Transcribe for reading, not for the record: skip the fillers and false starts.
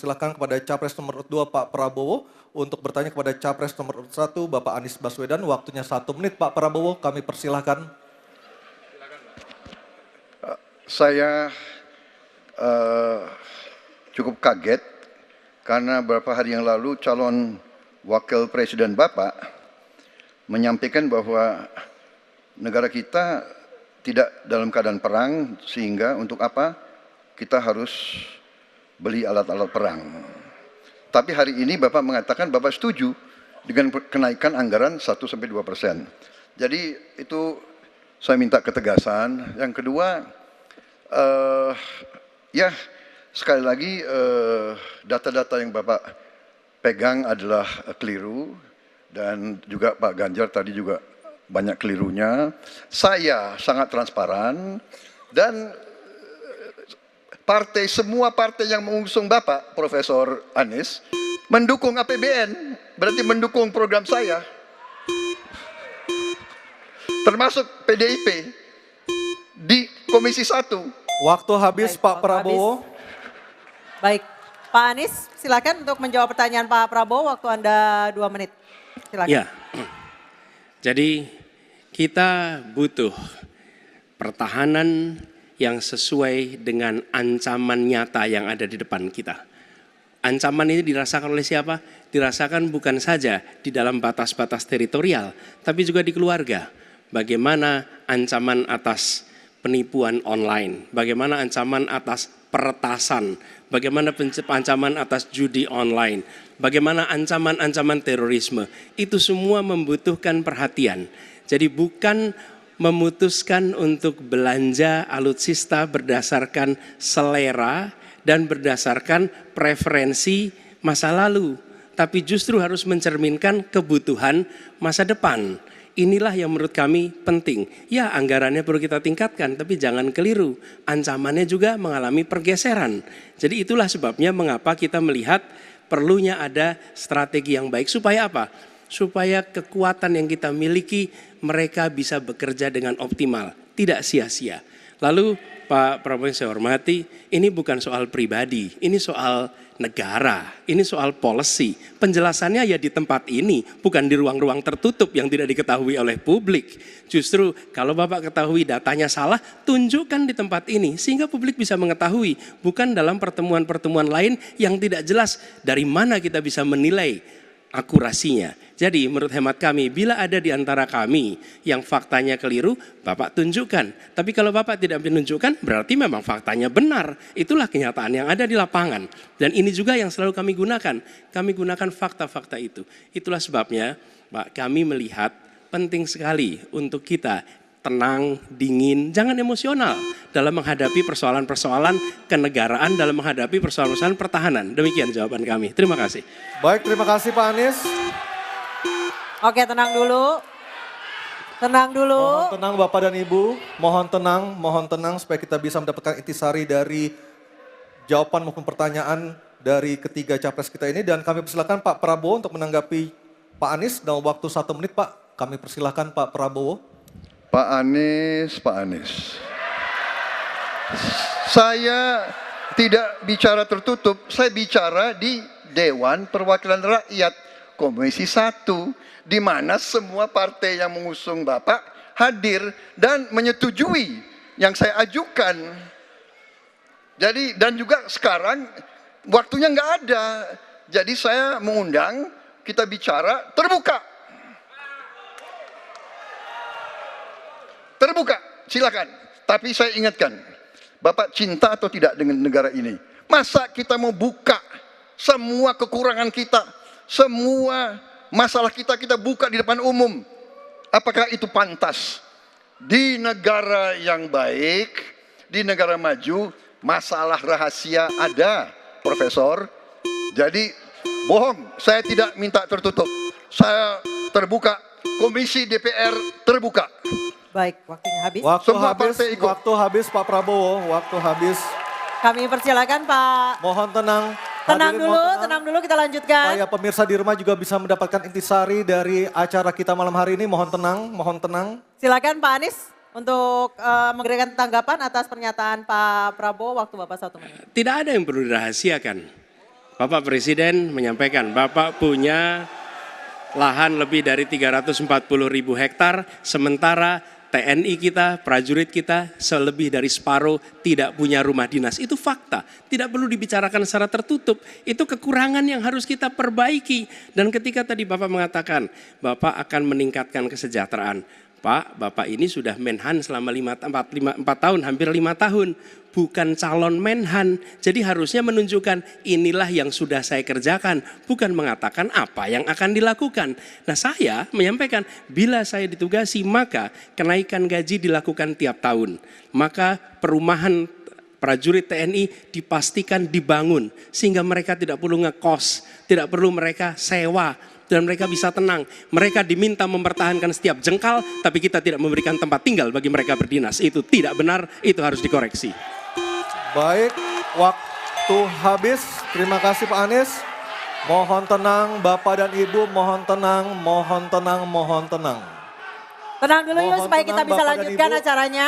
persilahkan kepada Capres nomor 2 Pak Prabowo untuk bertanya kepada Capres nomor 1 Bapak Anies Baswedan. Waktunya 1 menit Pak Prabowo, kami persilahkan. Saya cukup kaget karena beberapa hari yang lalu calon wakil presiden Bapak menyampaikan bahwa negara kita tidak dalam keadaan perang, sehingga untuk apa kita harus beli alat-alat perang. Tapi hari ini Bapak mengatakan Bapak setuju dengan kenaikan anggaran 1-2%. Jadi itu saya minta ketegasan. Yang kedua, ya sekali lagi data-data yang Bapak pegang adalah keliru, dan juga Pak Ganjar tadi juga banyak kelirunya. Saya sangat transparan dan semua partai yang mengusung Bapak Profesor Anies mendukung APBN, berarti mendukung program saya. Termasuk PDIP di Komisi 1. Waktu habis. Baik, Pak Prabowo. Baik, Pak Anies silakan untuk menjawab pertanyaan Pak Prabowo, waktu Anda 2 menit. Silakan. Ya, jadi kita butuh pertahanan yang sesuai dengan ancaman nyata yang ada di depan kita. Ancaman ini dirasakan oleh siapa? Dirasakan bukan saja di dalam batas-batas teritorial, tapi juga di keluarga. Bagaimana ancaman atas penipuan online, bagaimana ancaman atas peretasan, bagaimana ancaman atas judi online, bagaimana ancaman-ancaman terorisme. Itu semua membutuhkan perhatian. Jadi bukan memutuskan untuk belanja alutsista berdasarkan selera dan berdasarkan preferensi masa lalu, tapi justru harus mencerminkan kebutuhan masa depan. Inilah yang menurut kami penting. Ya, anggarannya perlu kita tingkatkan, tapi jangan keliru. Ancamannya juga mengalami pergeseran. Jadi itulah sebabnya mengapa kita melihat perlunya ada strategi yang baik. Supaya apa? Supaya kekuatan yang kita miliki mereka bisa bekerja dengan optimal, tidak sia-sia. Lalu Pak Prabowo yang saya hormati, ini bukan soal pribadi, ini soal negara, ini soal policy. Penjelasannya ya di tempat ini, bukan di ruang-ruang tertutup yang tidak diketahui oleh publik. Justru kalau Bapak ketahui datanya salah, tunjukkan di tempat ini sehingga publik bisa mengetahui, bukan dalam pertemuan-pertemuan lain yang tidak jelas dari mana kita bisa menilai akurasinya. Jadi menurut hemat kami, bila ada di antara kami yang faktanya keliru, Bapak tunjukkan. Tapi kalau Bapak tidak menunjukkan, berarti memang faktanya benar. Itulah kenyataan yang ada di lapangan. Dan ini juga yang selalu kami gunakan. Kami gunakan fakta-fakta itu. Itulah sebabnya, Pak, kami melihat penting sekali untuk kita tenang, dingin, jangan emosional dalam menghadapi persoalan-persoalan kenegaraan, dalam menghadapi persoalan-persoalan pertahanan. Demikian jawaban kami. Terima kasih. Baik, terima kasih Pak Anies. Oke, tenang dulu. Tenang dulu. Mohon tenang Bapak dan Ibu, mohon tenang supaya kita bisa mendapatkan intisari dari jawaban maupun pertanyaan dari ketiga capres kita ini. Dan kami persilakan Pak Prabowo untuk menanggapi Pak Anies dalam waktu 1 menit Pak. Kami persilakan Pak Prabowo. Pak Anies. Saya tidak bicara tertutup, saya bicara di Dewan Perwakilan Rakyat Komisi 1, di mana semua partai yang mengusung Bapak hadir dan menyetujui yang saya ajukan. Jadi dan juga sekarang waktunya nggak ada, jadi saya mengundang kita bicara terbuka. Terbuka, silakan. Tapi saya ingatkan, Bapak cinta atau tidak dengan negara ini? Masa kita mau buka semua kekurangan kita, semua masalah kita buka di depan umum? Apakah itu pantas? Di negara yang baik, di negara maju, masalah rahasia ada, Profesor. Jadi bohong, saya tidak minta tertutup. Saya terbuka, Komisi DPR terbuka. Baik, waktunya habis. Waktu habis Pak Prabowo, waktu habis. Kami persilakan Pak. Mohon tenang. Tenang dulu kita lanjutkan. Supaya pemirsa di rumah juga bisa mendapatkan intisari dari acara kita malam hari ini. Mohon tenang. Silakan Pak Anies untuk memberikan tanggapan atas pernyataan Pak Prabowo, waktu Bapak 1 menit. Tidak ada yang perlu dirahasiakan. Bapak Presiden menyampaikan, Bapak punya lahan lebih dari 340.000 hektar, sementara TNI kita, prajurit kita, selebih dari separuh tidak punya rumah dinas. Itu fakta, tidak perlu dibicarakan secara tertutup. Itu kekurangan yang harus kita perbaiki. Dan ketika tadi Bapak mengatakan, Bapak akan meningkatkan kesejahteraan. Pak, Bapak ini sudah Menhan selama 4 tahun, hampir 5 tahun. Bukan calon Menhan. Jadi harusnya menunjukkan inilah yang sudah saya kerjakan. Bukan mengatakan apa yang akan dilakukan. Nah saya menyampaikan bila saya ditugasi maka kenaikan gaji dilakukan tiap tahun. Maka perumahan prajurit TNI dipastikan dibangun. Sehingga mereka tidak perlu ngekos, tidak perlu mereka sewa. Dan mereka bisa tenang. Mereka diminta mempertahankan setiap jengkal, tapi kita tidak memberikan tempat tinggal bagi mereka berdinas. Itu tidak benar, itu harus dikoreksi. Baik, waktu habis. Terima kasih Pak Anies. Mohon tenang Bapak dan Ibu, mohon tenang, mohon tenang, mohon tenang. Tenang dulu yuk Mohon supaya kita tenang, bisa Bapak dan lanjutkan Ibu. acaranya.